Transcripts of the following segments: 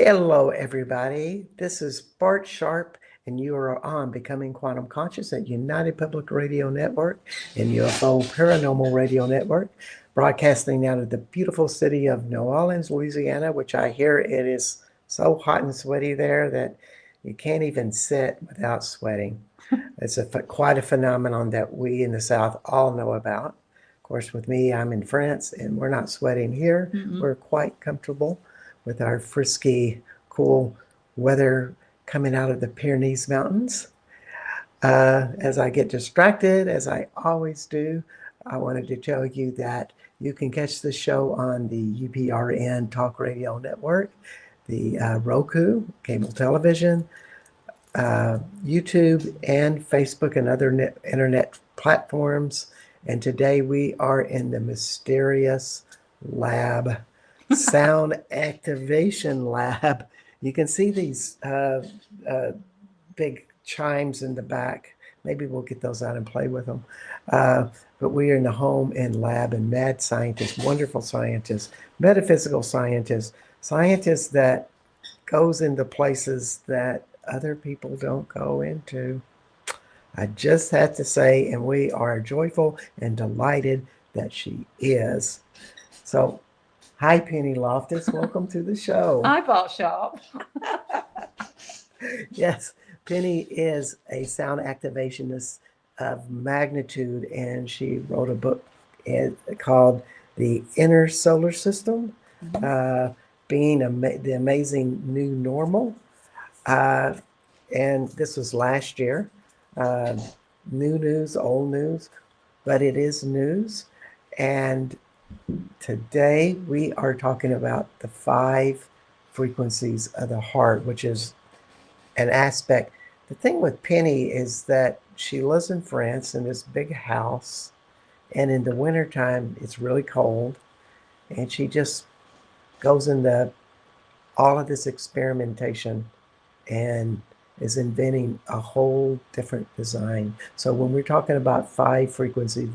Hello, everybody. This is Bart Sharp, and you are on Becoming Quantum Conscious at United Public Radio Network and UFO Paranormal Radio Network, broadcasting out of the beautiful city of New Orleans, Louisiana, which I hear it is so hot and sweaty there that you can't even sit without sweating. It's quite a phenomenon that we in the South all know about. Of course, with me, I'm in France, and we're not sweating here. We're quite comfortable with our frisky, cool weather coming out of the Pyrenees Mountains. As I get distracted, as I always do, I wanted to tell you that you can catch the show on the UPRN Talk Radio Network, the Roku, cable television, YouTube, and Facebook and other internet platforms. And today we are in the mysterious lab, sound activation lab. You can see these big chimes in the back. Maybe we'll get those out and play with them. But we are in the home and lab, and mad scientists, wonderful scientists, metaphysical scientists, scientists that goes into places that other people don't go into. I just had to say, and we are joyful and delighted that she is. So, hi, Pennie Loftus. Welcome to the show. Hi, Bart Sharp. Yes, Pennie is a sound activationist of magnitude, and she wrote a book called The Inner Solar System, Being the Amazing New Normal. And this was last year. New news, old news, but it is news. And today we are talking about the 5 frequencies of the heart, which is an aspect. The thing with Pennie is that she lives in France in this big house, and in the wintertime it's really cold, and she just goes into all of this experimentation and is inventing a whole different design. So when we're talking about 5 frequencies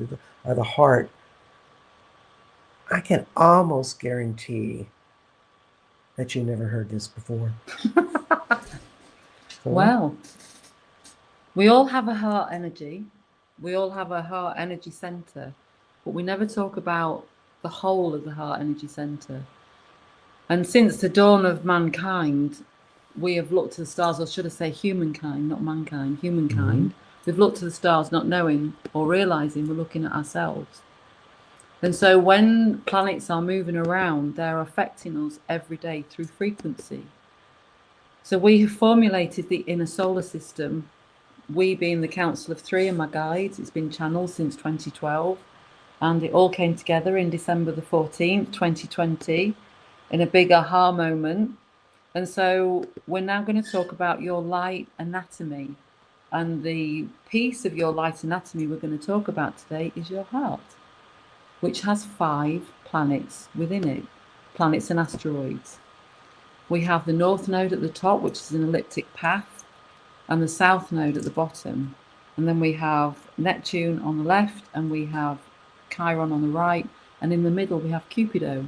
of the heart, I can almost guarantee that you never heard this before. Well, we all have a heart energy. We all have a heart energy center, but we never talk about the whole of the heart energy center. And since the dawn of mankind, we have looked to the stars, or should I say humankind, not mankind, humankind. We've looked to the stars not knowing or realizing we're looking at ourselves. And so when planets are moving around, they're affecting us every day through frequency. So we have formulated the inner solar system, we being the Council of 3 and my guides. It's been channeled since 2012, and it all came together in December the 14th, 2020, in a big aha moment. And so we're now going to talk about your light anatomy, and the piece of your light anatomy we're going to talk about today is your heart, which has 5 planets within it, planets and asteroids. We have the north node at the top, which is an elliptic path, and the south node at the bottom. And then we have Neptune on the left, and we have Chiron on the right, and in the middle we have Cupido.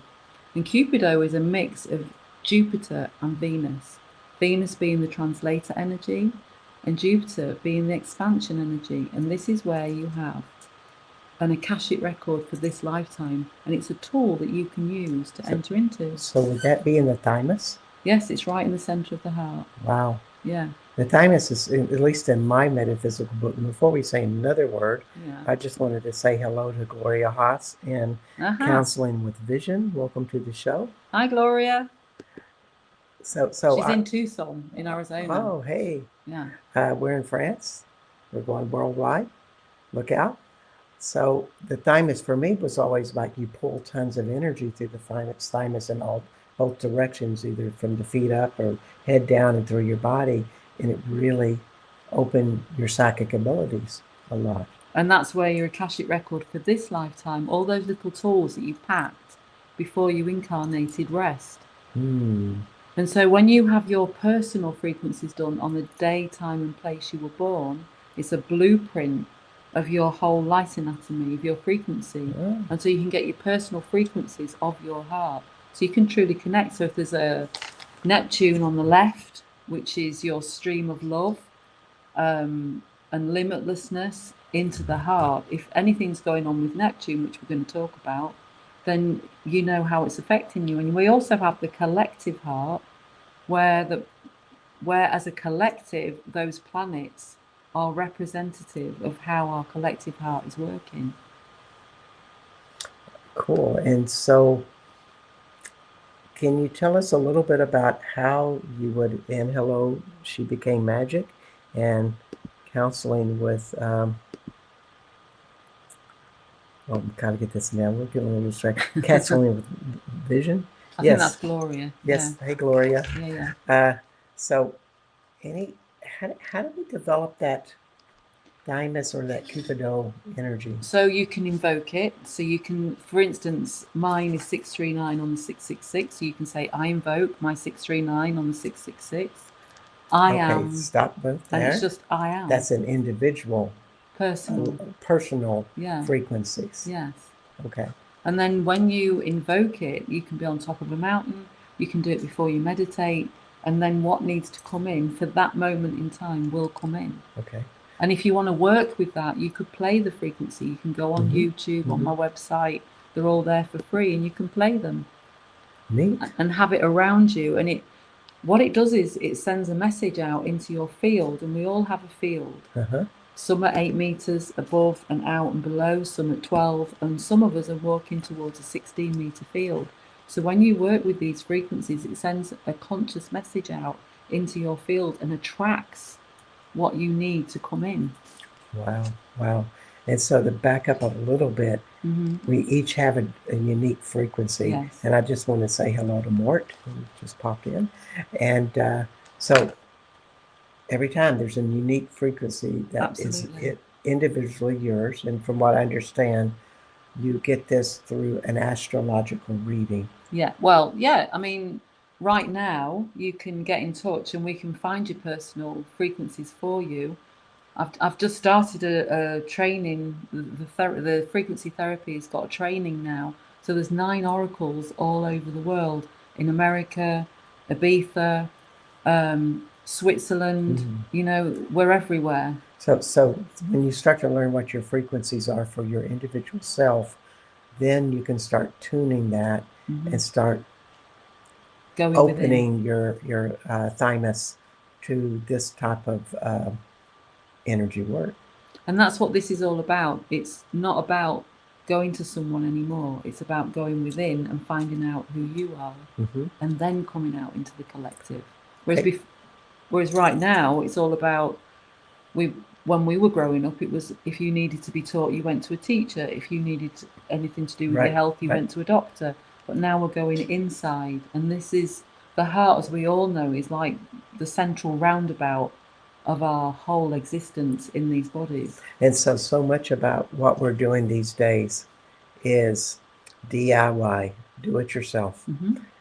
And Cupido is a mix of Jupiter and Venus. Venus being the translator energy, and Jupiter being the expansion energy. And this is where you have an Akashic record for this lifetime, and it's a tool that you can use to enter into. So would that be in the thymus? Yes, it's right in the center of the heart. Wow. Yeah. The thymus is, at least in my metaphysical book, and before we say another word, I just wanted to say hello to Gloria Haas in Counseling with Vision. Welcome to the show. Hi, Gloria. So she's in Tucson, in Arizona. Oh, hey. Yeah. We're in France. We're going worldwide. Look out. So the thymus for me was always like you pull tons of energy through the thymus in both directions, either from the feet up or head down and through your body. And it really opened your psychic abilities a lot. And that's where your Akashic record for this lifetime, all those little tools that you packed before you incarnated, rest. And so when you have your personal frequencies done on the day, time and place you were born, it's a blueprint of your whole light anatomy, of your frequency. And so you can get your personal frequencies of your heart. So you can truly connect. So if there's a Neptune on the left, which is your stream of love, and limitlessness into the heart. If anything's going on with Neptune, which we're going to talk about, then you know how it's affecting you. And we also have the collective heart, where as a collective, those planets are representative of how our collective heart is working. Cool. And so, can you tell us a little bit about how you would, in Hello, She Became Magic, and counseling with, oh, gotta get this now. We're getting a little distracted. Counseling with vision? I think that's Gloria. Yes. Yeah. Hey, Gloria. Yeah. So, how do we develop that thymus or that Cupido energy? So you can invoke it. So you can, for instance, mine is 639 on the 666. So you can say, I invoke my 639 on the 666. I am. Stop both there. And it's just I am. That's an individual, personal frequencies. Yes. Okay. And then when you invoke it, you can be on top of a mountain. You can do it before you meditate. And then what needs to come in for that moment in time will come in. Okay. And if you want to work with that, you could play the frequency. You can go on YouTube, on my website. They're all there for free, and you can play them. Neat. And have it around you. And what it does is it sends a message out into your field, and we all have a field. Some are 8 meters above and out and below, some at 12, and some of us are walking towards a 16-meter field. So when you work with these frequencies, it sends a conscious message out into your field and attracts what you need to come in. Wow. And so to back up a little bit, we each have a unique frequency. Yes. And I just want to say hello to Mort, who just popped in. And so every time there's a unique frequency that is individually yours. And from what I understand, you get this through an astrological reading. Yeah. Well, yeah. I mean, right now you can get in touch and we can find your personal frequencies for you. I've just started a training. The frequency therapy has got a training now. So there's 9 oracles all over the world, in America, Ibiza, Switzerland. You know, we're everywhere. So when you start to learn what your frequencies are for your individual self, then you can start tuning that and start opening your thymus to this type of energy work. And that's what this is all about. It's not about going to someone anymore. It's about going within and finding out who you are and then coming out into the collective. Whereas right now it's all about, when we were growing up, it was, if you needed to be taught, you went to a teacher. If you needed anything to do with your health, you went to a doctor. But now we're going inside, and this is the heart, as we all know, is like the central roundabout of our whole existence in these bodies. And so much about what we're doing these days is DIY, do it yourself,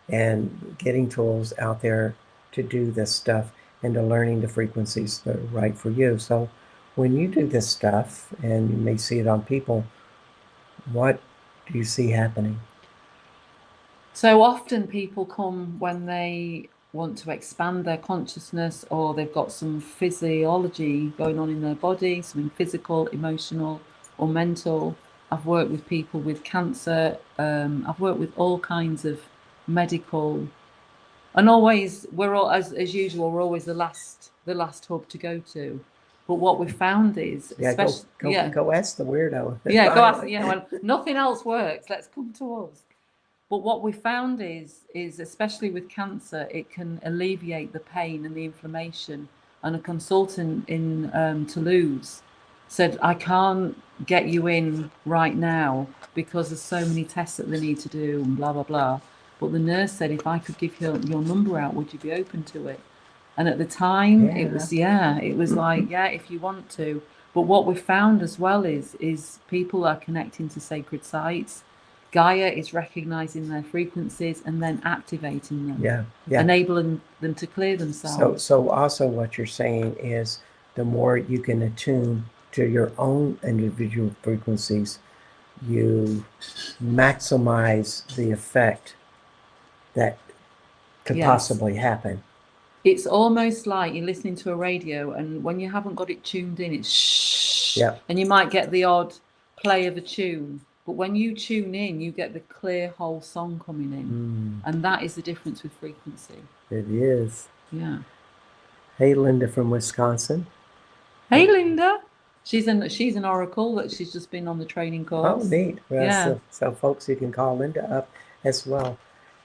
and getting tools out there to do this stuff and to learning the frequencies that are right for you. So when you do this stuff, and you may see it on people, what do you see happening? So often people come when they want to expand their consciousness, or they've got some physiology going on in their body, something physical, emotional, or mental. I've worked with people with cancer. I've worked with all kinds of medical, and always we're all, as usual, we're always the last hub to go to. But what we found is, go ask the weirdo. Go ask. When nothing else works, let's come to us. But what we found is especially with cancer, it can alleviate the pain and the inflammation. And a consultant in Toulouse said, I can't get you in right now because there's so many tests that they need to do and blah, blah, blah. But the nurse said, if I could give your number out, would you be open to it? And at the time, it was like, if you want to. But what we found as well is people are connecting to sacred sites. Gaia is recognizing their frequencies and then activating them, enabling them to clear themselves. So also what you're saying is, the more you can attune to your own individual frequencies, you maximize the effect that could Yes. possibly happen. It's almost like you're listening to a radio, and when you haven't got it tuned in, it's shh, Yep. and you might get the odd play of a tune. But when you tune in, you get the clear whole song coming in, and that is the difference with frequency. It is. Yeah. Hey, Linda from Wisconsin. Hey, Linda. She's an oracle that she's just been on the training course. Oh, neat. Well, Yeah. so folks, you can call Linda up as well.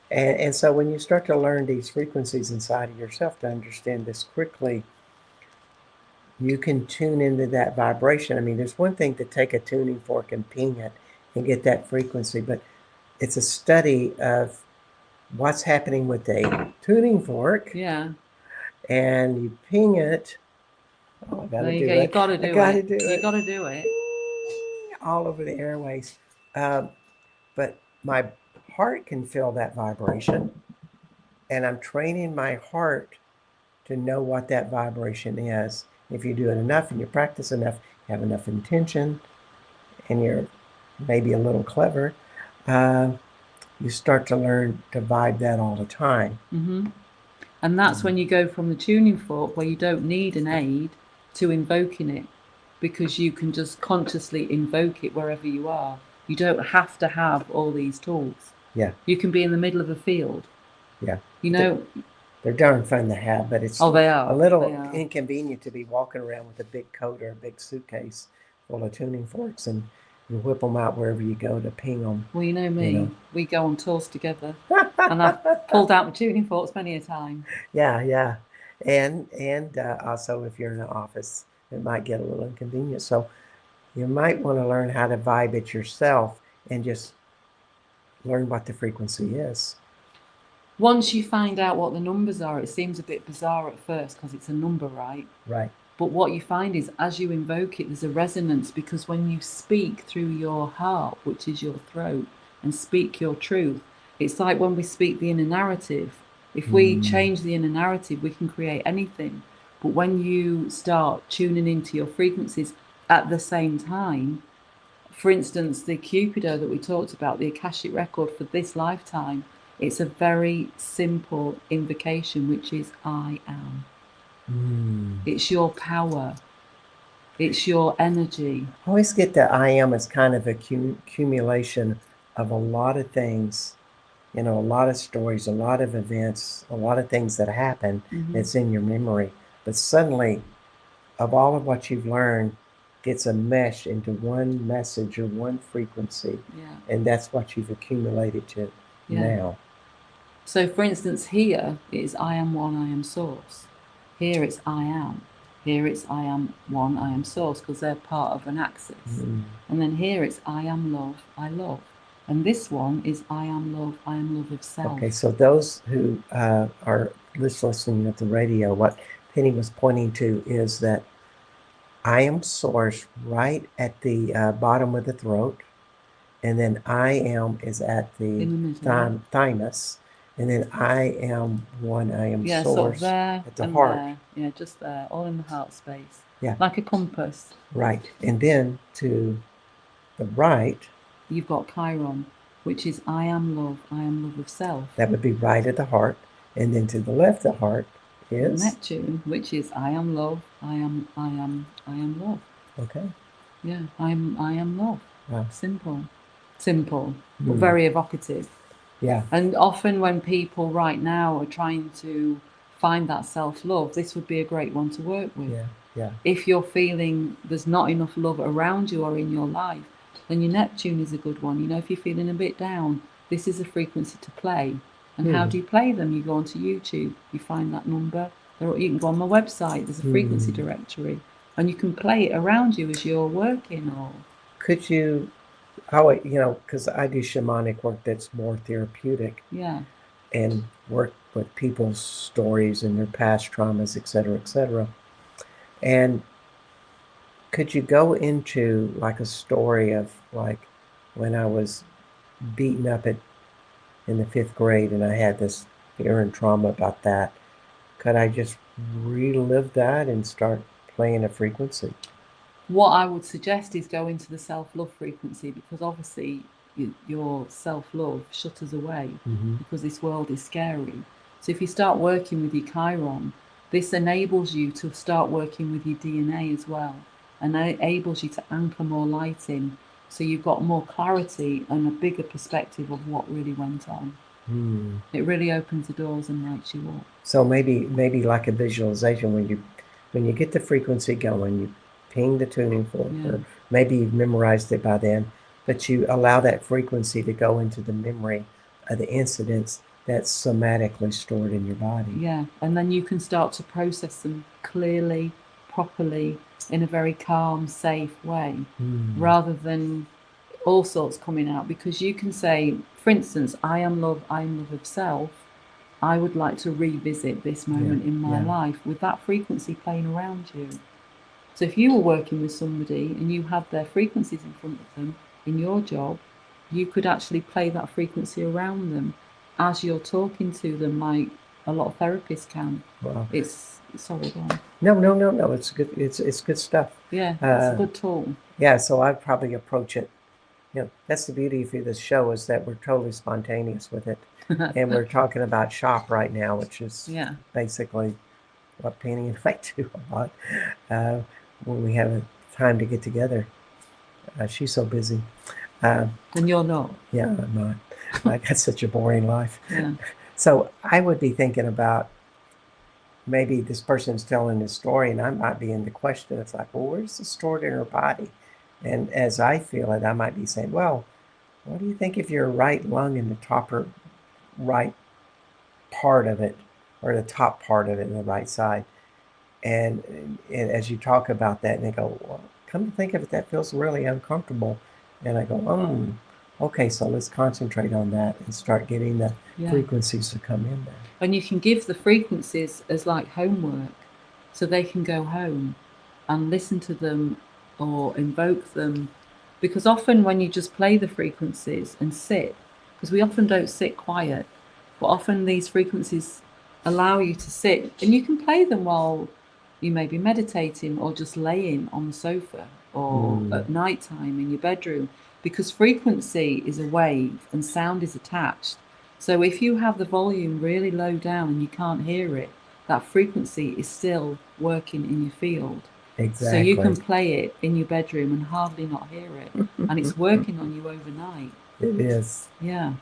And so when you start to learn these frequencies inside of yourself to understand this quickly, you can tune into that vibration. I mean, there's one thing to take a tuning fork and ping it and get that frequency, but it's a study of what's happening with a tuning fork. Yeah. And you ping it. Oh, I gotta There you do go. it. You got to do I gotta it. do You it. got to do it. All over the airways. But my heart can feel that vibration, and I'm training my heart to know what that vibration is. If you do it enough and you practice enough, you have enough intention, and you're maybe a little clever, you start to learn to vibe that all the time. Mm-hmm. And that's when you go from the tuning fork, where you don't need an aid, to invoking it, because you can just consciously invoke it wherever you are. You don't have to have all these tools. Yeah. You can be in the middle of a field. Yeah. You know. They're darn fun to have, but it's they are. a little They are. inconvenient to be walking around with a big coat or a big suitcase full of tuning forks, and you whip them out wherever you go to ping them. Well, you know me. We go on tours together, and I've pulled out my tuning forks many a time. Yeah, yeah. And also, if you're in the office, it might get a little inconvenient. So you might want to learn how to vibe it yourself and just learn what the frequency is. Once you find out what the numbers are, it seems a bit bizarre at first because it's a number, right? Right. But what you find is, as you invoke it, there's a resonance, because when you speak through your heart, which is your throat, and speak your truth, it's like when we speak the inner narrative. If we change the inner narrative, we can create anything. But when you start tuning into your frequencies at the same time, for instance, the Cupido that we talked about, the Akashic record for this lifetime, it's a very simple invocation, which is I am. It's your power. It's your energy. I always get that I am as kind of a accumulation of a lot of things, a lot of stories, a lot of events, a lot of things that happen that's in your memory. But suddenly, of all of what you've learned, gets a mesh into one message or one frequency. Yeah. And that's what you've accumulated to now. So, for instance, here it's I am one, I am source. Here it's I am. Here it's I am one, I am source, because they're part of an axis. And then here it's I am love, I love. And this one is I am love of self. Okay, so those who are listening at the radio, what Pennie was pointing to is that I am source right at the bottom of the throat, and then I am is at the thymus, and then I am one, I am source sort of there at the heart. There. Yeah, just there, all in the heart space. Yeah. Like a compass. Right. And then to the right, you've got Chiron, which is I am love of self. That would be right at the heart. And then to the left of the heart is Neptune, which is I am love, I am love. Okay. Yeah, I am love. Wow. Simple, but very evocative. Yeah. And often when people right now are trying to find that self-love, this would be a great one to work with. Yeah, yeah. If you're feeling there's not enough love around you or in your life, then your Neptune is a good one. If you're feeling a bit down, this is a frequency to play. And how do you play them? You go onto YouTube, you find that number. You can go on my website, there's a frequency directory, and you can play it around you as you're working. Or could you, because I do shamanic work that's more therapeutic. Yeah. And work with people's stories and their past traumas, et cetera, and could you go into like a story of like when I was beaten up in the 5th grade and I had this fear and trauma about that? Could I just relive that and start playing a frequency? What I would suggest is go into the self-love frequency, because obviously your self-love shutters away because this world is scary. So if you start working with your Chiron, this enables you to start working with your DNA as well, and enables you to anchor more light in, so you've got more clarity and a bigger perspective of what really went on. It really opens the doors and lights you up. So maybe like a visualization, when you get the frequency going, you ping the tuning fork, or maybe you've memorized it by then, but you allow that frequency to go into the memory of the incidents that's somatically stored in your body. Yeah, and then you can start to process them clearly, properly, in a very calm, safe way, rather than all sorts coming out. Because you can say, for instance, I am love of self. I would like to revisit this moment in my life with that frequency playing around you. So if you were working with somebody and you had their frequencies in front of them in your job, you could actually play that frequency around them as you're talking to them, like a lot of therapists can. Wow. It's sorry, go on. No. It's good. It's good stuff. Yeah, it's a good tool. Yeah. So I'd probably approach it. That's the beauty of this show, is that we're totally spontaneous with it, and we're talking about shop right now, which is basically what Pennie and I do a lot when we have time to get together. She's so busy. And you're not. Yeah, I'm not. I got such a boring life. Yeah. So I would be thinking about, maybe this person's telling this story and I might be in the question. It's like, well, where's it stored in her body? And as I feel it, I might be saying, well, what do you think if your right lung in the top or right part of it, or the top part of it in the right side? And as you talk about that, and they go, well, come to think of it, that feels really uncomfortable. And I go, okay, so let's concentrate on that and start getting the frequencies to come in there. And you can give the frequencies as like homework, so they can go home and listen to them or invoke them. Because often when you just play the frequencies and sit, because we often don't sit quiet, but often these frequencies allow you to sit, and you can play them while you may be meditating or just laying on the sofa or at night time in your bedroom, because frequency is a wave and sound is attached. So if you have the volume really low down and you can't hear it, that frequency is still working in your field. Exactly. So you can play it in your bedroom and hardly not hear it, and it's working on you overnight. It is. Yeah.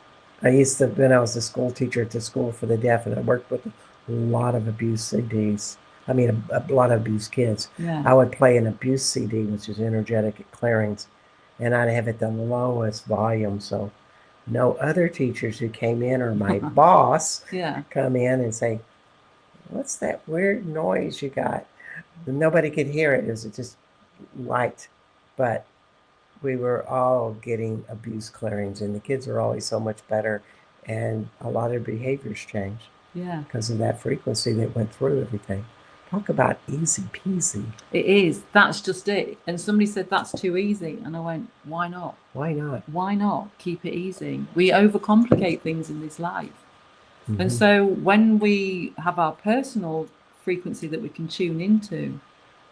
I used to, when I was a school teacher at the school for the deaf, and I worked with a lot of abuse CDs. I mean, a lot of abused kids. Yeah. I would play an abuse CD, which is energetic clearings, and I'd have it the lowest volume, so no other teachers who came in, or my boss come in and say, what's that weird noise you got? Nobody could hear it. It was just light. But we were all getting abuse clearings, and the kids are always so much better, and a lot of behaviors changed. Yeah. Because of that frequency that went through everything. Talk about easy peasy. It is. That's just it. And somebody said that's too easy. And I went, why not? Why not? Why not? Keep it easy. We overcomplicate things in this life. And so when we have our personal frequency that we can tune into,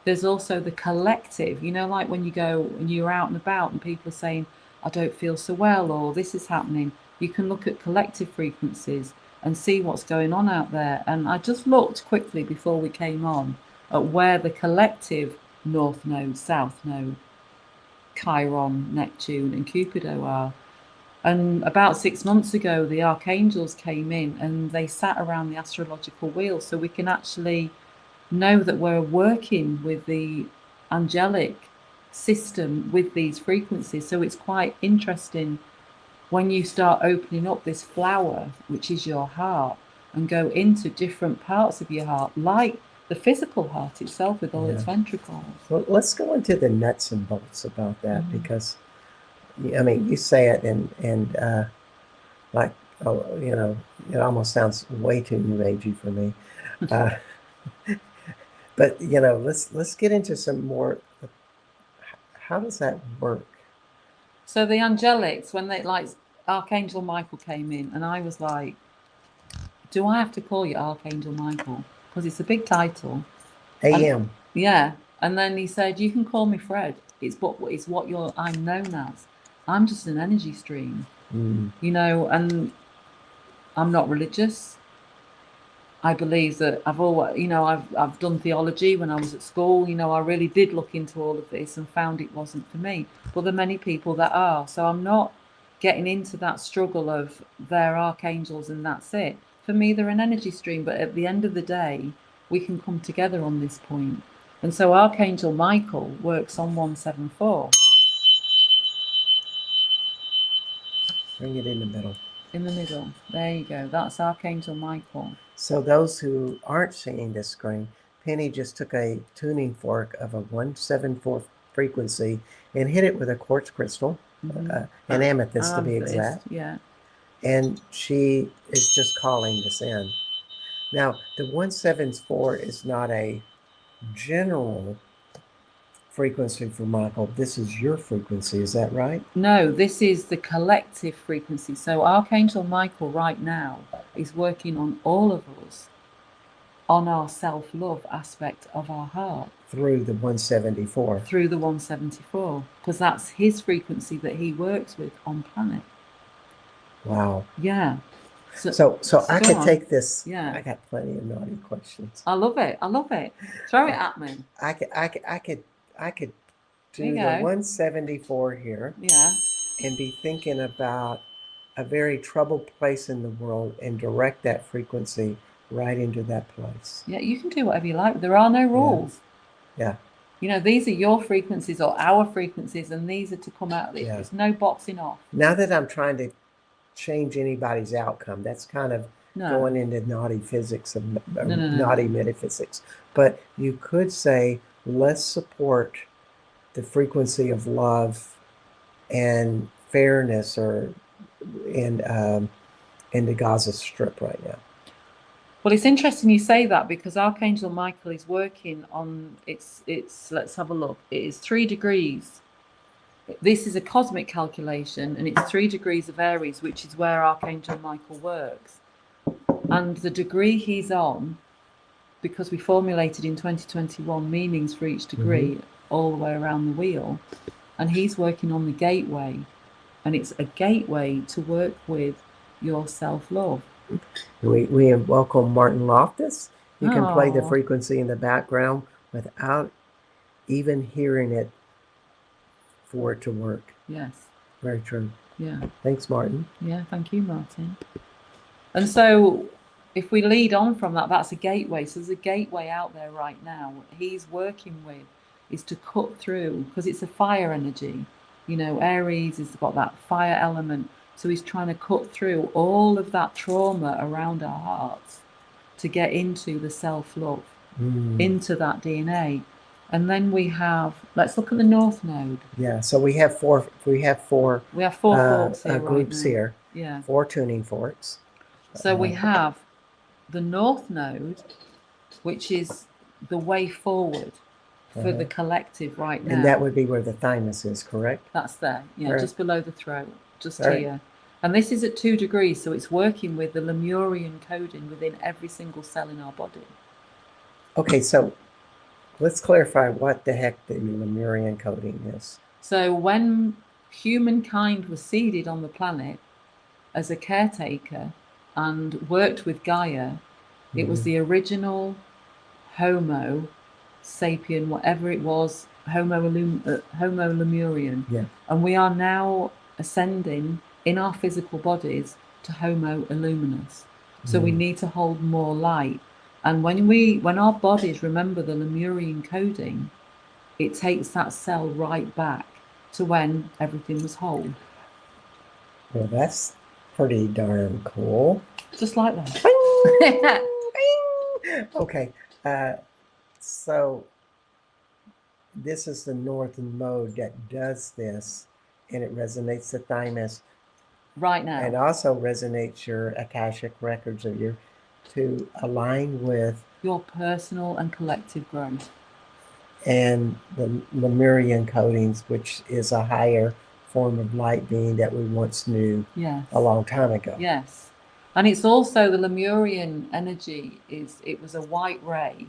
there's also the collective, like when you go and you're out and about and people are saying, I don't feel so well, or this is happening. You can look at collective frequencies and see what's going on out there. And I just looked quickly before we came on at where the collective North Node, South Node, Chiron, Neptune and Cupido are. And about 6 months ago, the archangels came in and they sat around the astrological wheel, so we can actually know that we're working with the angelic system with these frequencies. So it's quite interesting when you start opening up this flower, which is your heart, and go into different parts of your heart, like the physical heart itself with all its ventricles. Well, let's go into the nuts and bolts about that, because, I mean, you say it and like, it almost sounds way too new agey for me. But, let's get into some more. How does that work? So the angelics, when Archangel Michael came in, and I was like, do I have to call you Archangel Michael? Because it's a big title. AM. And then he said, you can call me Fred. It's what I'm known as. I'm just an energy stream, and I'm not religious. I believe that I've always, I've done theology when I was at school. I really did look into all of this and found it wasn't for me. But there are many people that are. So I'm not getting into that struggle of they're archangels and that's it. For me, they're an energy stream. But at the end of the day, we can come together on this point. And so Archangel Michael works on 174. Bring it in the middle. In the middle. There you go. That's Archangel Michael. So those who aren't seeing this screen, Pennie just took a tuning fork of a 174 frequency and hit it with a quartz crystal, an amethyst to be exact. Yeah. And she is just calling this in. Now, the 174 is not a general frequency for Michael. This is your frequency, is that right? No, this is the collective frequency. So Archangel Michael right now is working on all of us on our self-love aspect of our heart. Through the 174. Through the 174, because that's his frequency that he works with on planet. Wow. Yeah. So I could take this. Yeah. I got plenty of naughty questions. I love it. Throw it at me. I could do the 174 here. Yeah. And be thinking about a very troubled place in the world and direct that frequency right into that place. Yeah, you can do whatever you like. There are no rules. Yeah. These are your frequencies or our frequencies, and these are to come out. There's no boxing off. Now that I'm trying to change anybody's outcome, that's kind of going into naughty physics and naughty metaphysics. But you could say, let's support the frequency of love and fairness in the Gaza Strip right now. Well, it's interesting you say that, because Archangel Michael is working on it's let's have a look. It is 3 degrees. This is a cosmic calculation, and it's 3 degrees of Aries, which is where Archangel Michael works. And the degree he's on, because we formulated in 2021 meanings for each degree all the way around the wheel, and he's working on the gateway, and it's a gateway to work with your self-love. We welcome Martin Loftus. You can play the frequency in the background without even hearing it for it to work. Yes. Very true. Yeah. Thanks, Martin. Yeah, thank you, Martin. And so if we lead on from that, that's a gateway. So there's a gateway out there right now. What he's working with is to cut through, because it's a fire energy. Aries has got that fire element. So he's trying to cut through all of that trauma around our hearts to get into the self-love, into that DNA. And then we have, let's look at the North Node. Yeah, so we have four forks here, groups here. Yeah. 4 tuning forks. So we have the North Node, which is the way forward for the collective right now. And that would be where the thymus is, correct? That's there, Correct. Just below the throat, just here. And this is at 2 degrees, so it's working with the Lemurian coding within every single cell in our body. Okay, so let's clarify what the heck the Lemurian coding is. So when humankind was seeded on the planet as a caretaker and worked with Gaia, it was the original Homo sapien, whatever it was, Homo Lemurian. Yeah. And we are now ascending in our physical bodies to Homo Illuminus. So we need to hold more light. And when our bodies remember the Lemurian coding, it takes that cell right back to when everything was whole. Well, that's pretty darn cool. Just like that. Okay, so this is the North Node that does this, and it resonates the thymus. Right now. And also resonates your Akashic records of to align with your personal and collective growth. And the Lemurian codings, which is a higher form of light being that we once knew a long time ago. Yes. And it's also the Lemurian energy it was a white ray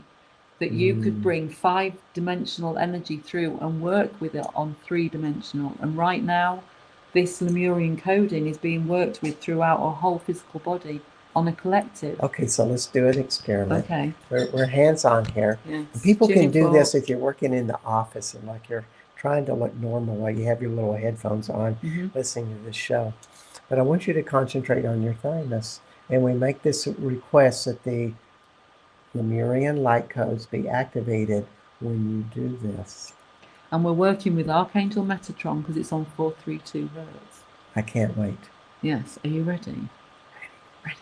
that you could bring 5-dimensional energy through and work with it on 3-dimensional. And right now, this Lemurian coding is being worked with throughout our whole physical body on a collective. Okay, so let's do an experiment. Okay. We're hands-on here. Yes. And people can do this fork. if you're working in the office and like you're trying to look normal while you have your little headphones on, listening to this show. But I want you to concentrate on your thymus. And we make this request that the Lemurian light codes be activated when you do this. And we're working with Archangel Metatron because it's on 432 hertz. I can't wait. Yes. Are you ready? Ready.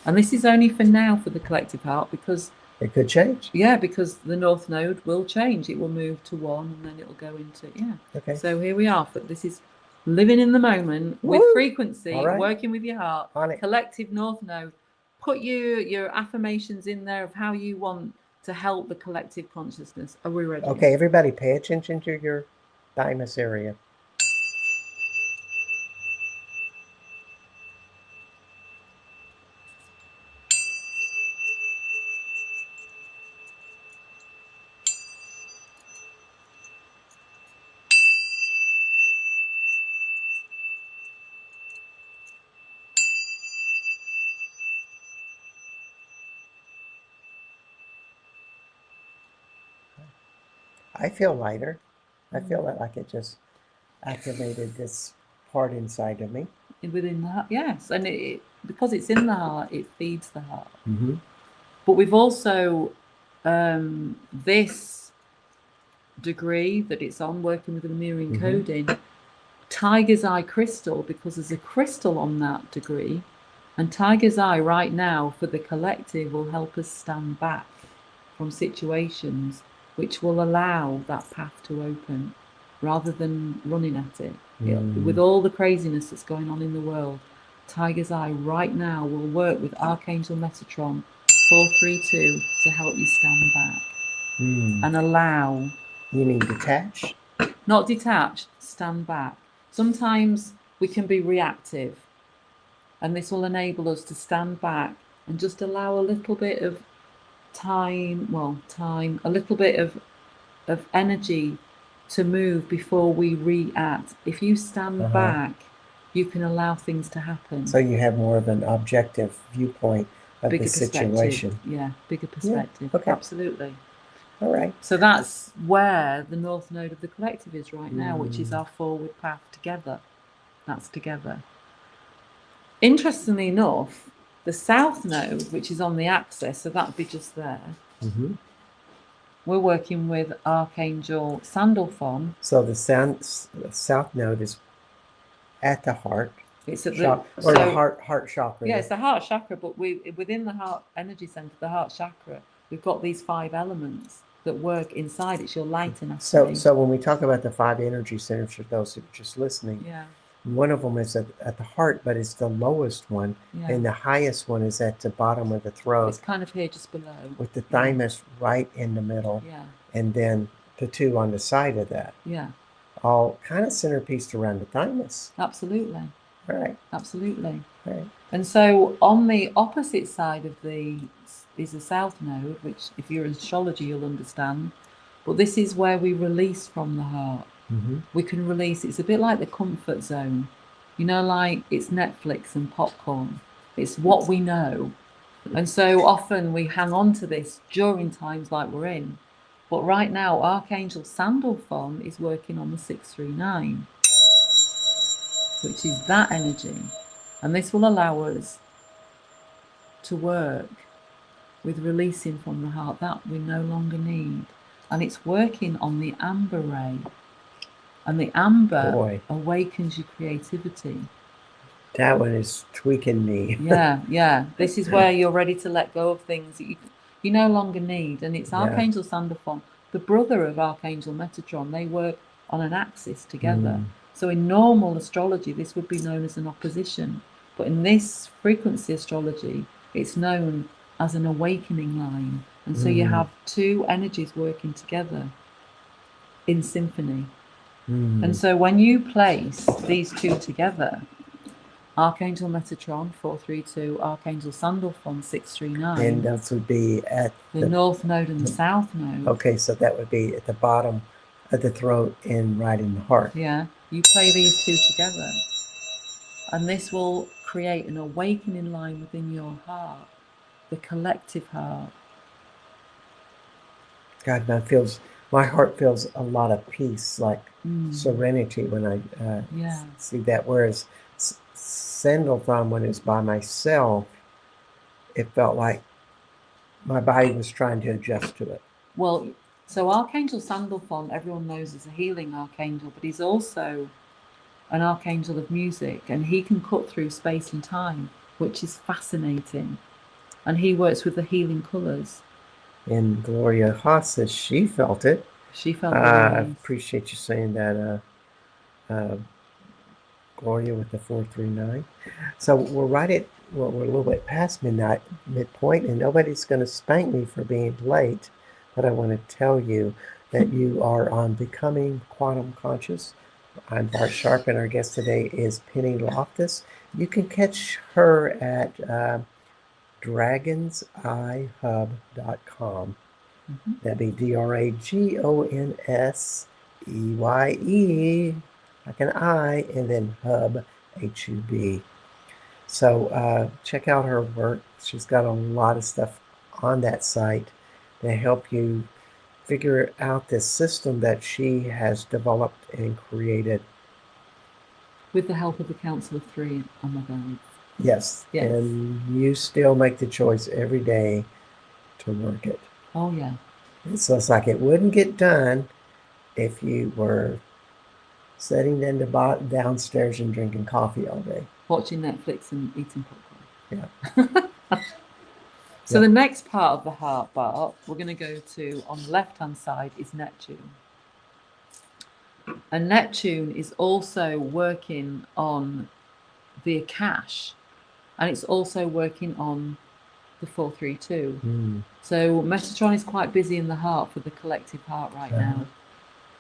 And this is only for now for the collective heart because it could change. Yeah, because the north node will change. It will move to 1 and then it'll go into, Okay. So here we are. But this is living in the moment with frequency, working with your heart, collective north node. Put your affirmations in there of how you want to help the collective consciousness. Are we ready? Okay, everybody pay attention to your thymus area. I feel lighter. I feel like it just activated this part inside of me. Within the heart, yes. And because it's in the heart, it feeds the heart. But we've also, this degree that it's on, working with the Lemurian coding, Tiger's Eye crystal, because there's a crystal on that degree. And Tiger's Eye right now for the collective will help us stand back from situations which will allow that path to open rather than running at it. With all the craziness that's going on in the world, Tiger's Eye right now will work with Archangel Metatron 432 to help you stand back and allow. You mean detach? Not detach, stand back. Sometimes we can be reactive, and this will enable us to stand back and just allow a little bit of time, a little bit of energy to move before we react. If you stand back, you can allow things to happen. So you have more of an objective viewpoint of the situation. Yeah, bigger perspective. Okay. Absolutely. All right. So that's where the north node of the collective is right now, which is our forward path together. That's together. Interestingly enough, the south node, which is on the axis, so that would be just there. We're working with Archangel Sandalphon. So the south node is at the heart. It's at the heart chakra. Yeah, it's the heart chakra, but within the heart energy center, the heart chakra, we've got these 5 elements that work inside. It's your light and so when we talk about the 5 energy centers, for those who are just listening, one of them is at the heart, but it's the lowest one, and the highest one is at the bottom of the throat. It's kind of here, just below, with the thymus right in the middle, and then the 2 on the side of that. All kind of centerpieced around the thymus. Absolutely. All right. Absolutely. All right. And so on the opposite side of is the south node, which if you're in astrology you'll understand, but this is where we release from the heart. We can release. It's a bit like the comfort zone, like it's Netflix and popcorn. It's what we know, and so often we hang on to this during times like we're in. But right now Archangel Sandalphon is working on the 639, which is that energy, and this will allow us to work with releasing from the heart that we no longer need. And it's working on the amber ray, and the amber awakens your creativity. That one is tweaking me. Yeah. This is where you're ready to let go of things that you no longer need. And it's Archangel Sandalphon, the brother of Archangel Metatron. They work on an axis together. So in normal astrology, this would be known as an opposition. But in this frequency astrology, it's known as an awakening line. And so you have 2 energies working together in symphony. And so when you place these 2 together, Archangel Metatron 432, Archangel Sandalphon 639, and those would be at the north node and the south node. Okay, so that would be at the bottom of the throat and right in the heart. Yeah, you play these 2 together, and this will create an awakening line within your heart, the collective heart. God, my heart feels a lot of peace, like serenity when I Yeah. see that. Whereas Sandalphon, when it's by myself, it felt like my body was trying to adjust to it. Well, so Archangel Sandalphon, everyone knows is a healing archangel, but he's also an archangel of music, and he can cut through space and time, which is fascinating. And he works with the healing colours. And Gloria Haas says she felt it. She felt I really nice. appreciate you saying that, Gloria, with the 439. So we're a little bit past midpoint, and nobody's going to spank me for being late. But I want to tell you that you are on Becoming Quantum Conscious. I'm Bart Sharp, and our guest today is Pennie Loftus. You can catch her at dragon'seyehub.com. That'd be DRAGONSEYE, like an I, and then hub, HUB. So check out her work. She's got a lot of stuff on that site to help you figure out this system that she has developed and created. With the help of the Council of Three on my guides. Yes. And you still make the choice every day to work it. Oh, yeah. So it's like it wouldn't get done if you were sitting downstairs and drinking coffee all day. Watching Netflix and eating popcorn. Yeah. So the next part of the heart, Bart, we're going to go to, on the left-hand side, is Neptune. And Neptune is also working on the Akash, and it's also working on the 432. So Metatron is quite busy in the heart for the collective heart right now.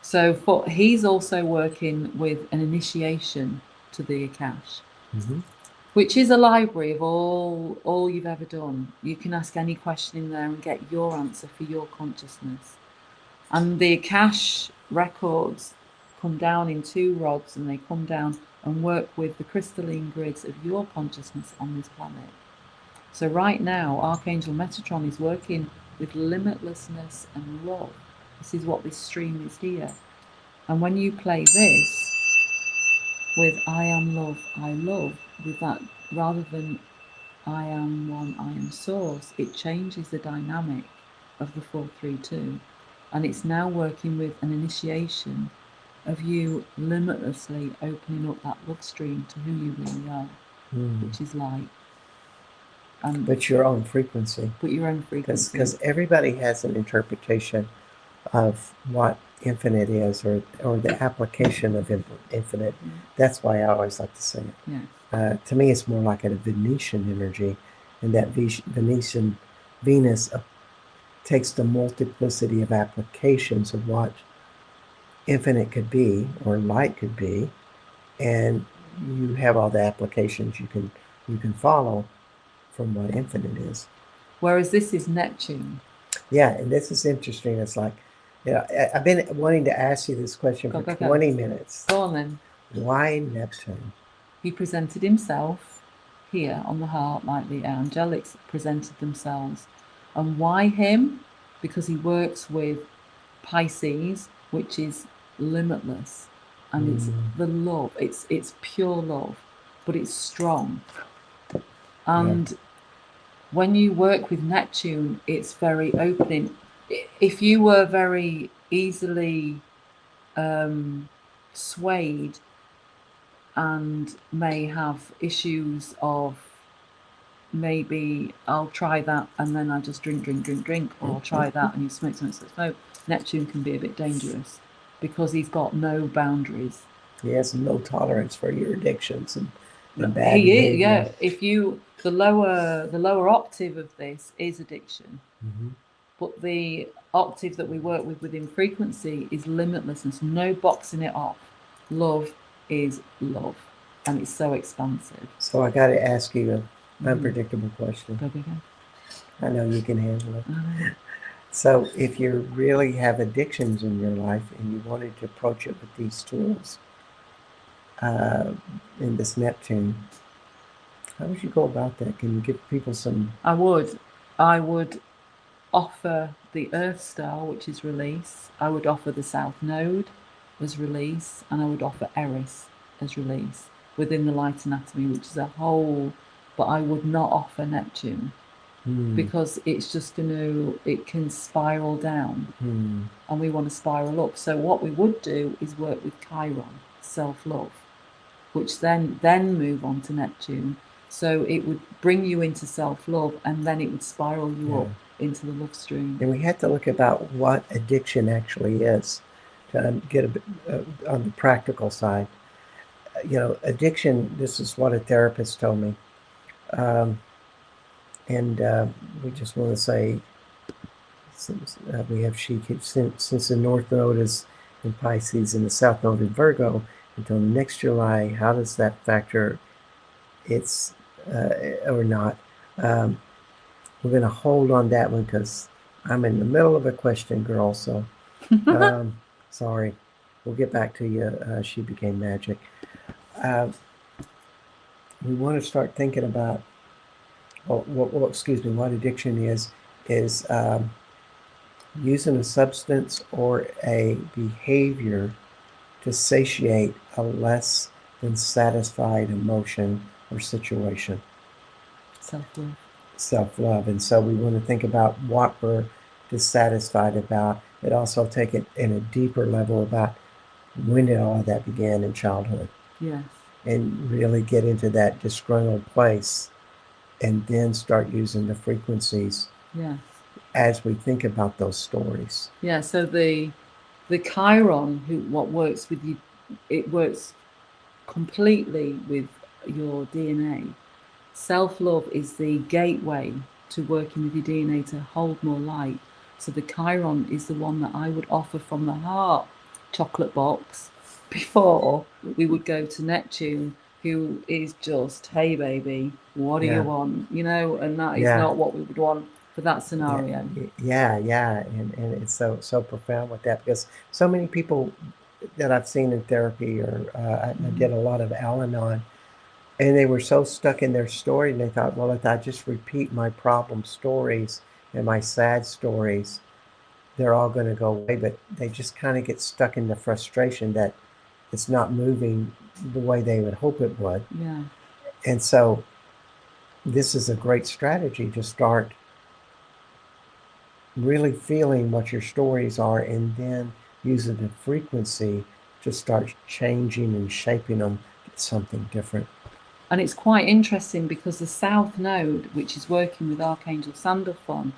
So he's also working with an initiation to the Akash, which is a library of all you've ever done. You can ask any question in there and get your answer for your consciousness. And the Akash records come down in 2 rods, and they come down and work with the crystalline grids of your consciousness on this planet. So right now, Archangel Metatron is working with limitlessness and love. This is what this stream is here. And when you play this with I am love, I love, with that, rather than I am one, I am source, it changes the dynamic of the 432. And it's now working with an initiation of you limitlessly opening up that love stream to who you really are, which is light. But your own frequency. But your own frequency. Because everybody has an interpretation of what infinite is, or the application of infinite. That's why I always like to say it. To me, it's more like a Venetian energy, and that Venus takes the multiplicity of applications of what infinite could be, or light could be, and you have all the applications you can follow from what infinite is. Whereas this is Neptune. Yeah, and this is interesting. It's like, I've been wanting to ask you this question for 20 minutes. Go on then. Why Neptune? He presented himself here on the heart, like the angelics presented themselves. And why him? Because he works with Pisces, which is limitless, and it's the love. It's pure love, but it's strong. And when you work with Neptune, it's very opening. If you were very easily swayed and may have issues of, maybe I'll try that and then I just drink, or I'll try that and you smoke. Neptune can be a bit dangerous because he's got no boundaries. He has no tolerance for your addictions and bad behavior. If you, the lower octave of this is addiction, but the octave that we work with within frequency is limitlessness, no boxing it off. Love is love, and it's so expansive. So I got to ask you an unpredictable question. I know you can handle it. So if you really have addictions in your life and you wanted to approach it with these tools, in this Neptune, How would you go about that? Can you give people some? I would offer the Earth Star, which is release. I would offer the South Node as release, and I would offer Eris as release within the light anatomy, which is a whole. But I would not offer Neptune because it's just it can spiral down, and we want to spiral up. So what we would do is work with Chiron, self-love, which then move on to Neptune. So it would bring you into self-love, and then it would spiral you up into the love stream. And we had to look about what addiction actually is to get a bit on the practical side. Addiction, this is what a therapist told me. And we just want to say, since we have since the North Node is in Pisces and the South Node in Virgo until next July, how does that factor it's or not? We're going to hold on that one because I'm in the middle of a question, girl. So sorry. We'll get back to you. She became magic. We want to start thinking about, what addiction is using a substance or a behavior to satiate a less than satisfied emotion or situation. Self-love. And so we want to think about what we're dissatisfied about, but also take it in a deeper level about when did all of that begin in childhood. Yes. And really get into that disgruntled place and then start using the frequencies as we think about those stories. Yeah, so the Chiron, what works with you, it works completely with your DNA. Self-love is the gateway to working with your DNA to hold more light. So the Chiron is the one that I would offer from the heart chocolate box before we would go to Neptune, who is just, hey baby, what do you want? And that is not what we would want for that scenario. Yeah. And it's so profound with that, because so many people that I've seen in therapy, or I did a lot of Al-Anon, and they were so stuck in their story, and they thought, well, if I just repeat my problem stories and my sad stories, they're all going to go away. But they just kind of get stuck in the frustration that it's not moving the way they would hope it would. Yeah. And so this is a great strategy to start really feeling what your stories are, and then using the frequency to start changing and shaping them to something different. And it's quite interesting because the South Node, which is working with Archangel Sandalphon,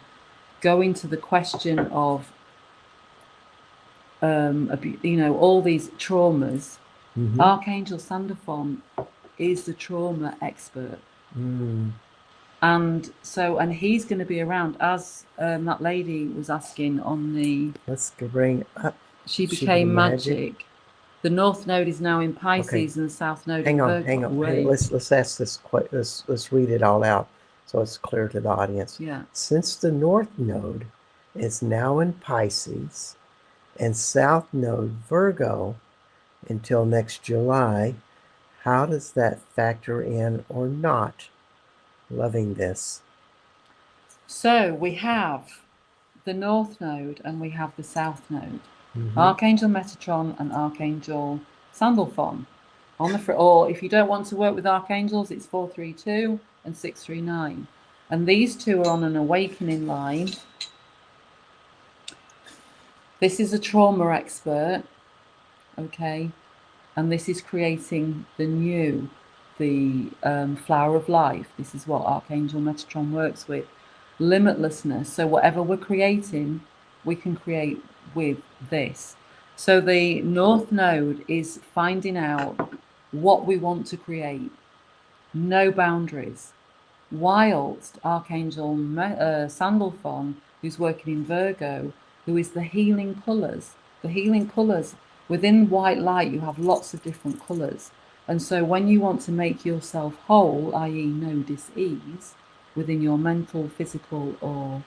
going to the question of, all these traumas. Archangel Sandalphon is the trauma expert. And he's going to be around, as that lady was asking on the... Let's bring up... She became magic. The North Node is now in Pisces, and the South Node in Virgo. Hang on. Let's ask this. Let's read it all out so it's clear to the audience. Yeah. Since the North Node is now in Pisces and South Node Virgo until next July, how does that factor in or not? Loving this. So we have the North Node and we have the South Node. Archangel Metatron and Archangel Sandalphon on the or if you don't want to work with archangels, it's 432 and 639, and these two are on an awakening line. This is a trauma expert, okay, and this is creating the flower of life. This is what Archangel Metatron works with, limitlessness. So whatever we're creating, we can create with this. So the North Node is finding out what we want to create, no boundaries, whilst Archangel Sandalphon, who's working in Virgo, who is the healing colours. The healing colours, within white light you have lots of different colours, and so when you want to make yourself whole, i.e. no dis-ease within your mental, physical or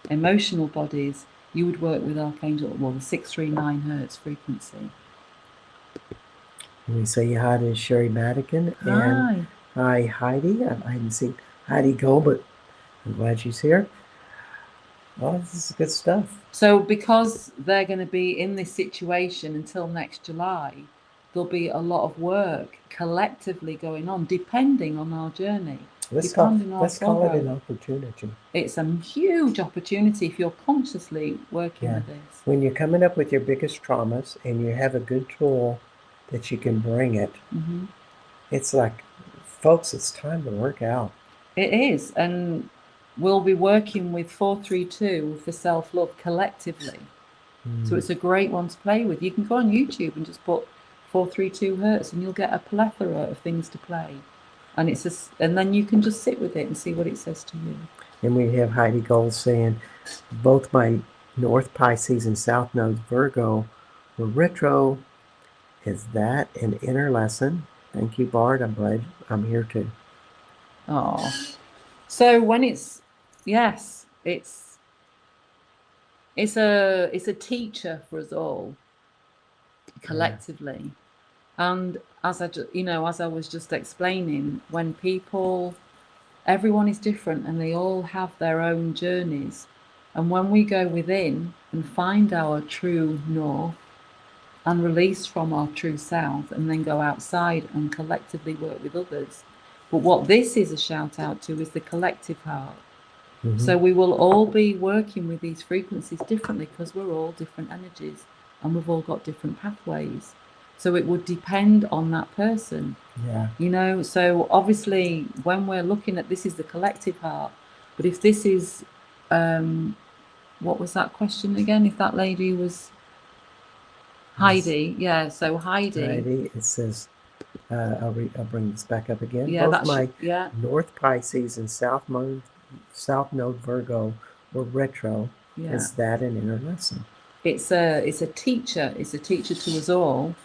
emotional bodies, you would work with Archangel, the 639 Hertz frequency. We say hi to Sherry Madigan. Hi. Hi, Heidi. I hadn't seen Heidi go, but I'm glad she's here. Well, this is good stuff. So because they're going to be in this situation until next July, there'll be a lot of work collectively going on, depending on our journey, depending on our Let's call it progress. an opportunity. It's a huge opportunity if you're consciously working Yeah. with this. When you're coming up with your biggest traumas and you have a good tool that you can bring it, Hmm. it's like, folks, it's time to work out. It is, and we'll be working with 432 for self-love collectively. So it's a great one to play with. You can go on YouTube and just put 432 hertz and you'll get a plethora of things to play. And and then you can just sit with it and see what it says to you. And we have Heidi Gold saying, both my North Pisces and South Node Virgo were retro. Is that an inner lesson? Thank you, Bart. I'm glad I'm here too. Oh. So when yes, it's a teacher for us all collectively. And as I was just explaining, when everyone is different and they all have their own journeys. And when we go within and find our true north and release from our true south and then go outside and collectively work with others. But what this is a shout out to is the collective heart. So we will all be working with these frequencies differently because we're all different energies and we've all got different pathways. So it would depend on that person. Yeah. So obviously when we're looking at this is the collective heart, but if this is, what was that question again? If that lady was Heidi, yeah. So Heidi, it says, I'll bring this back up again. yeah, Both my yeah. North Pisces and South Node Virgo were retro. Yeah. Is that an inner lesson? It's a teacher. It's a teacher to us all.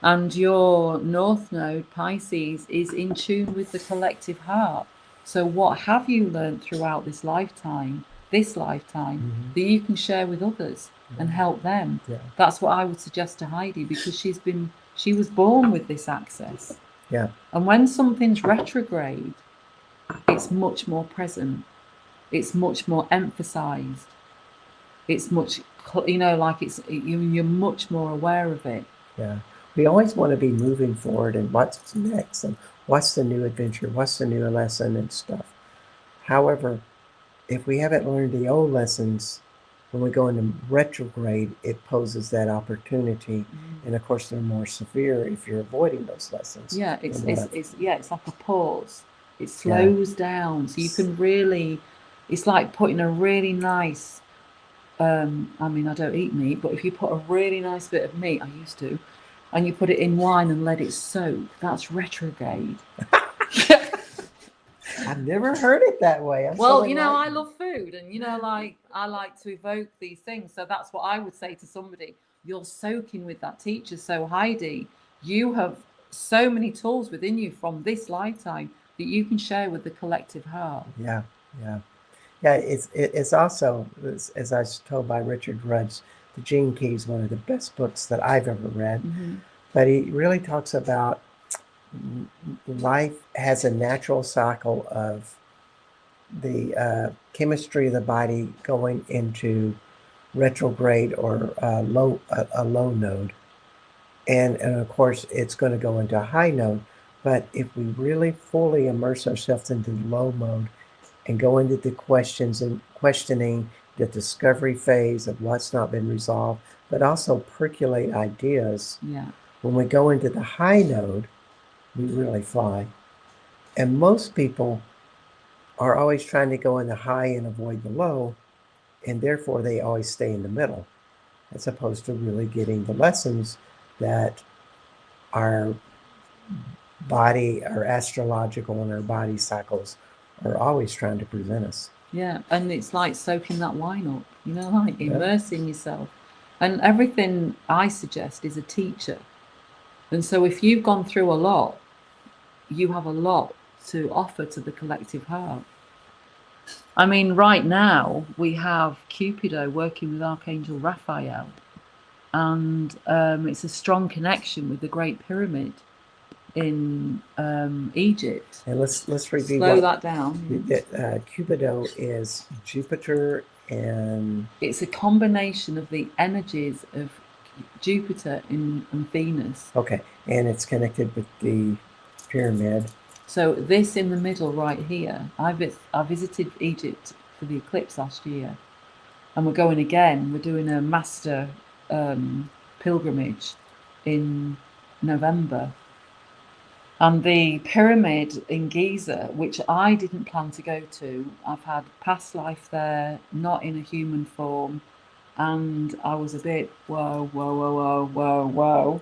And your North Node, Pisces, is in tune with the collective heart. So what have you learned throughout this lifetime that you can share with others and help them? Yeah. That's what I would suggest to Heidi, because she was born with this access. Yeah. And when something's retrograde, it's much more present. It's much more emphasized. It's much, you're much more aware of it. Yeah. We always want to be moving forward and what's next and what's the new adventure, what's the new lesson and stuff. However, if we haven't learned the old lessons, when we go into retrograde, it poses that opportunity. And of course, they're more severe if you're avoiding those lessons. Yeah, it's like a pause. It slows down, so you can really. It's like putting a really nice. I mean, I don't eat meat, but if you put a really nice bit of meat, I used to, and you put it in wine and let it soak, that's retrograde. I've never heard it that way. Well, I love food, and I like to evoke these things. So that's what I would say to somebody. You're soaking with that teacher. So Heidi, you have so many tools within you from this lifetime that you can share with the collective heart. Yeah, yeah. Yeah, it's also, as I was told by Richard Rudd's, The Gene Key is one of the best books that I've ever read. But he really talks about life has a natural cycle of the chemistry of the body going into retrograde or a low node. And of course, it's going to go into a high node. But if we really fully immerse ourselves into the low mode and go into the questions and questioning, the discovery phase of what's not been resolved, but also percolate ideas. Yeah. When we go into the high node, we really fly. And most people are always trying to go in the high and avoid the low, and therefore they always stay in the middle, as opposed to really getting the lessons that our body, our astrological and our body cycles are always trying to present us. Yeah, and it's like soaking that wine up, like immersing yourself. And everything I suggest is a teacher. And so if you've gone through a lot, you have a lot to offer to the collective heart. I mean, right now we have Cupido working with Archangel Raphael, and it's a strong connection with the Great Pyramid. in Egypt. And let's review Slow what that down. Yeah. Cupido is. Jupiter and It's a combination of the energies of Jupiter and Venus. okay, and it's connected with the pyramid. So this in the middle right here, I visited Egypt for the eclipse last year, and we're going again. We're doing a master pilgrimage in November. And the pyramid in Giza, which I didn't plan to go to, I've had past life there, not in a human form, and I was a bit, whoa, whoa, whoa, whoa, whoa, whoa.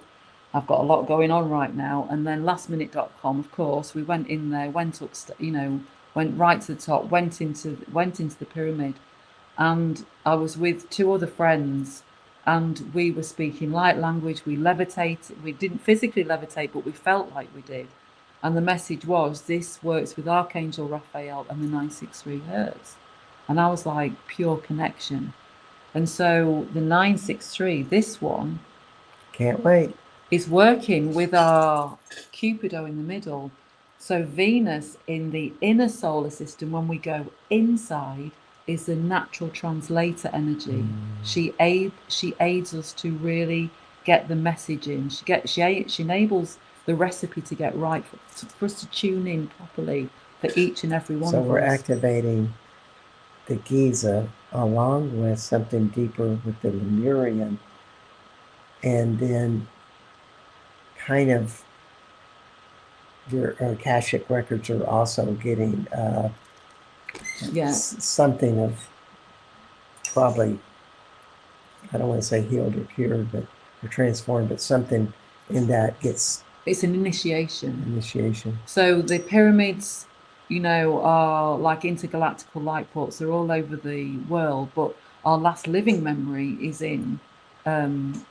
I've got a lot going on right now. And then lastminute.com, of course, we went in there, went up, went right to the top, went into the pyramid, and I was with two other friends, and we were speaking light language. We levitated. We didn't physically levitate, but we felt like we did. And the message was, this works with Archangel Raphael and the 963 hertz. And I was like, pure connection. And so the 963, this one, Can't wait. is working with our Cupido in the middle. So Venus in the inner solar system, when we go inside, is the natural translator energy. She aids us to really get the message in. She enables the recipe to get right for us to tune in properly for each and every one So of us. we're activating the Giza along with something deeper with the Lemurian, and then kind of your Akashic records are also getting something of probably, I don't want to say healed or cured, but or transformed, but something in that gets. It's an initiation. Initiation. So the pyramids, are like intergalactical light ports. They're all over the world, but our last living memory is in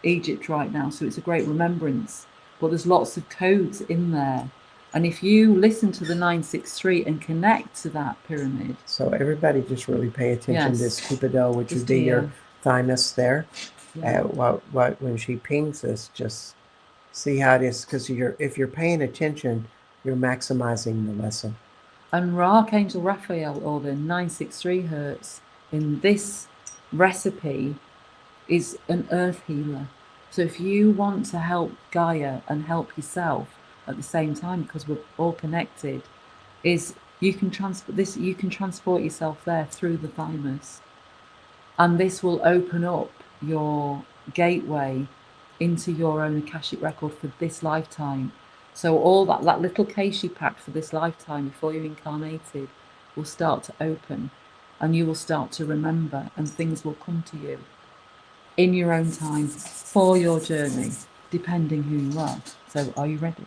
Egypt right now. So it's a great remembrance, but there's lots of codes in there. And if you listen to the 963 and connect to that pyramid. So everybody just really pay attention to this Cupido, which would be your thymus there. Yeah. When she pings us, just see how it is, because if you're paying attention, you're maximizing the lesson. And Archangel Raphael, or the 963 hertz, in this recipe is an earth healer. So if you want to help Gaia and help yourself at the same time, because we're all connected, you can transport yourself there through the thymus, and this will open up your gateway into your own Akashic record for this lifetime. So all that little case you packed for this lifetime before you incarnated will start to open, and you will start to remember, and things will come to you in your own time for your journey, depending who you are. So are you ready?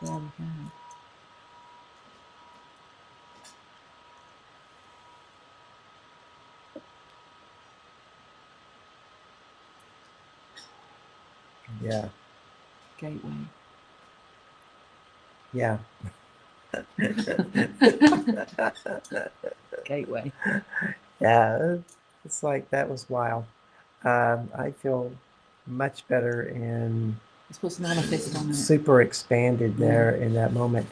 There we go. Yeah. Gateway. Yeah. Gateway. Yeah, it's like that was wild. I feel much better and Let's put some amethyst on it. Super expanded there in that moment.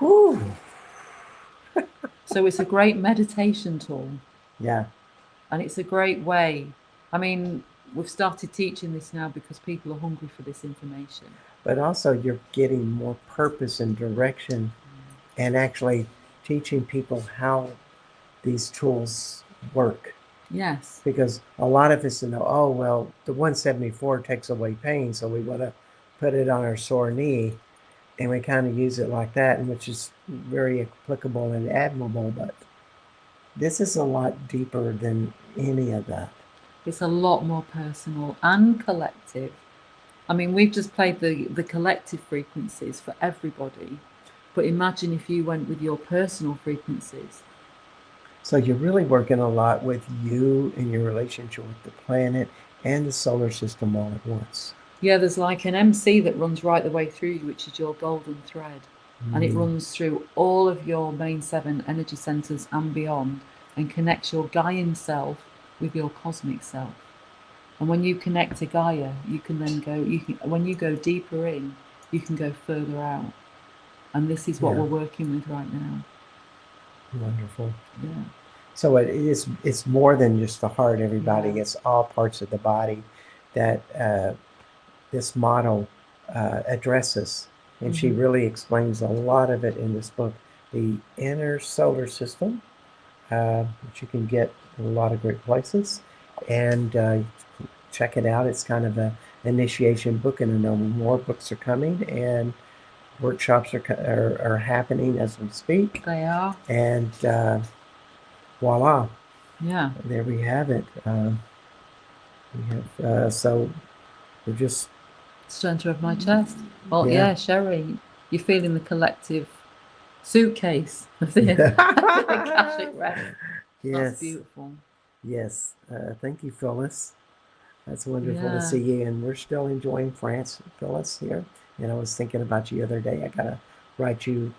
Whew. So it's a great meditation tool. Yeah. And it's a great way. I mean, we've started teaching this now because people are hungry for this information. But also you're getting more purpose and direction, and actually teaching people how these tools work. Yes. Because a lot of us know, oh, well, the 174 takes away pain, so we want to put it on our sore knee, and we kind of use it like that, and which is very applicable and admirable, but this is a lot deeper than any of that. It's a lot more personal and collective. I mean, we've just played the collective frequencies for everybody, but imagine if you went with your personal frequencies. So you're really working a lot with you and your relationship with the planet and the solar system all at once. Yeah, there's like an MC that runs right the way through you, which is your golden thread. And it runs through all of your main 7 energy centers and beyond, and connects your Gaian self with your cosmic self. And when you connect to Gaia, you can then go, when you go deeper in, you can go further out. And this is what Yeah. we're working with right now. Wonderful. Yeah. So it's more than just the heart, everybody. Yeah. It's all parts of the body that this model addresses. And she really explains a lot of it in this book. The inner solar system, which you can get in a lot of great places. And check it out. It's kind of an initiation book, and I know more books are coming, and workshops are happening as we speak. They are. And voila, Yeah. there we have it. We have so we're just Center of my chest. Well, Yeah. yeah, Sherry, you're feeling the collective suitcase of the Akashic Record. That's yes, beautiful. yes. Thank you, Phyllis. That's wonderful Yeah. to see you, and we're still enjoying France, Phyllis, here. And I was thinking about you the other day. I gotta write you,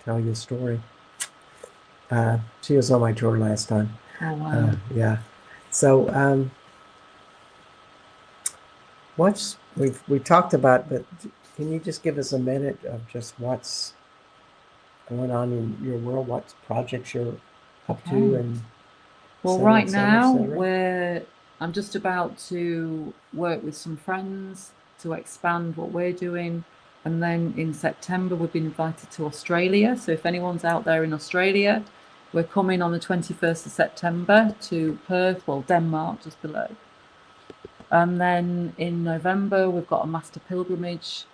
tell you a story. She was on my tour last time. Oh, wow. Yeah. So we talked about, but can you just give us a minute of just what's going on in your world, what projects you're up to, Okay. and Well, cetera, right et cetera, now, et cetera? I'm just about to work with some friends to expand what we're doing. And then in September, we've been invited to Australia. So if anyone's out there in Australia, we're coming on the 21st of September to Perth, well, Denmark, just below. And then in November, we've got a master pilgrimage.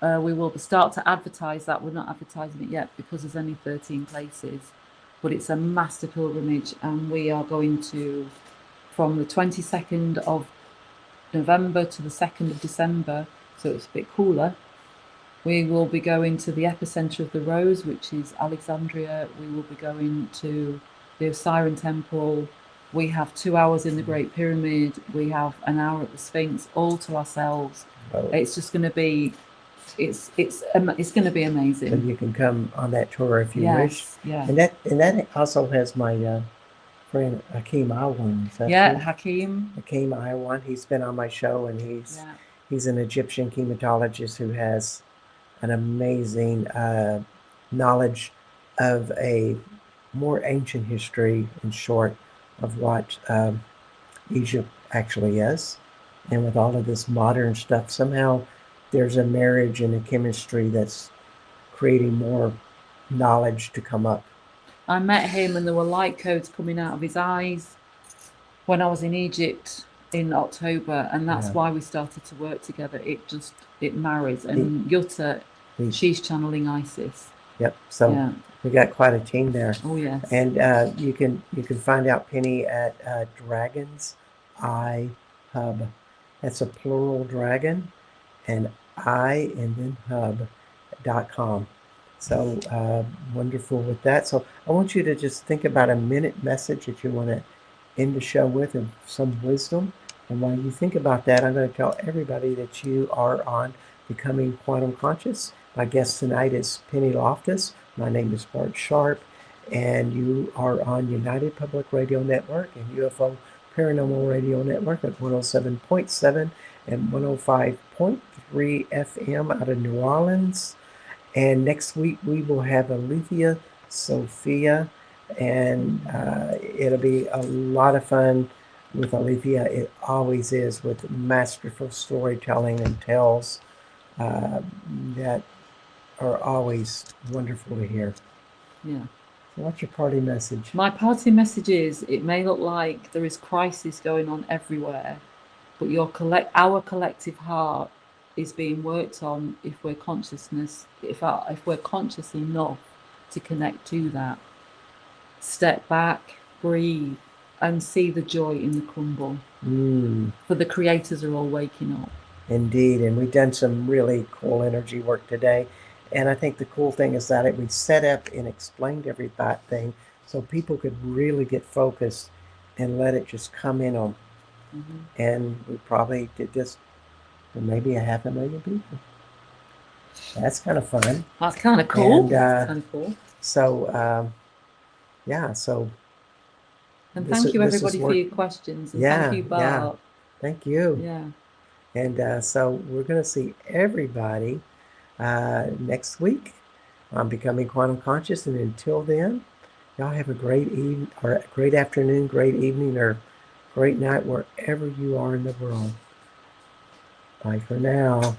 We will start to advertise that. We're not advertising it yet because there's only 13 places. But it's a master pilgrimage, and we are going to, from the 22nd of November to the 2nd of December, so it's a bit cooler. We will be going to the epicenter of the rose, which is Alexandria. We will be going to the Osiris Temple. We have 2 hours in the Great Pyramid. We have an hour at the Sphinx, all to ourselves. Oh, It's just going to be, it's going to be amazing. and you can come on that tour if you wish. Yeah. And that also has my friend Hakeem Iwan. Yeah, Hakeem. Hakeem Iwan. He's been on my show, and he's an Egyptian chematologist who has an amazing knowledge of a more ancient history, in short, of what Egypt actually is. And with all of this modern stuff, somehow there's a marriage and a chemistry that's creating more knowledge to come up. I met him, and there were light codes coming out of his eyes when I was in Egypt in October, and that's why we started to work together. It marries. And Yutta, she's channeling Isis. Yep. So we got quite a team there. Oh, yes. And you can find out Pennie at Dragon's Eye Hub. That's a plural dragon, and I, and then hub.com. So wonderful with that. So I want you to just think about a minute message that you want to end the show with, and some wisdom. And while you think about that, I'm going to tell everybody that you are on Becoming Quantum Conscious. My guest tonight is Pennie Loftus. My name is Bart Sharp, and you are on United Public Radio Network and UFO Paranormal Radio Network at 107.7 and 105.3 FM out of New Orleans. And next week we will have Alethea Sophia, and it'll be a lot of fun with Alethea. It always is, with masterful storytelling and tales that are always wonderful to hear. Yeah. So what's your party message? My party message is, it may look like there is crisis going on everywhere, but our collective heart is being worked on if we're conscious enough to connect to that. Step back, breathe, and see the joy in the crumble. For the creators are all waking up. Indeed, and we've done some really cool energy work today. And I think the cool thing is that we set up and explained everything so people could really get focused and let it just come in on. Mhm. And we probably did this for maybe 500,000 people. That's kind of fun. That's kind of cool. And Kind of cool. so, yeah, so And this thank you this is everybody for work. your questions, and Yeah, thank you, yeah. Bart. Thank you. Yeah. And so we're going to see everybody next week on Becoming Quantum Conscious. And until then, y'all have a great evening, or a great afternoon, great evening, or great night wherever you are in the world. Bye for now.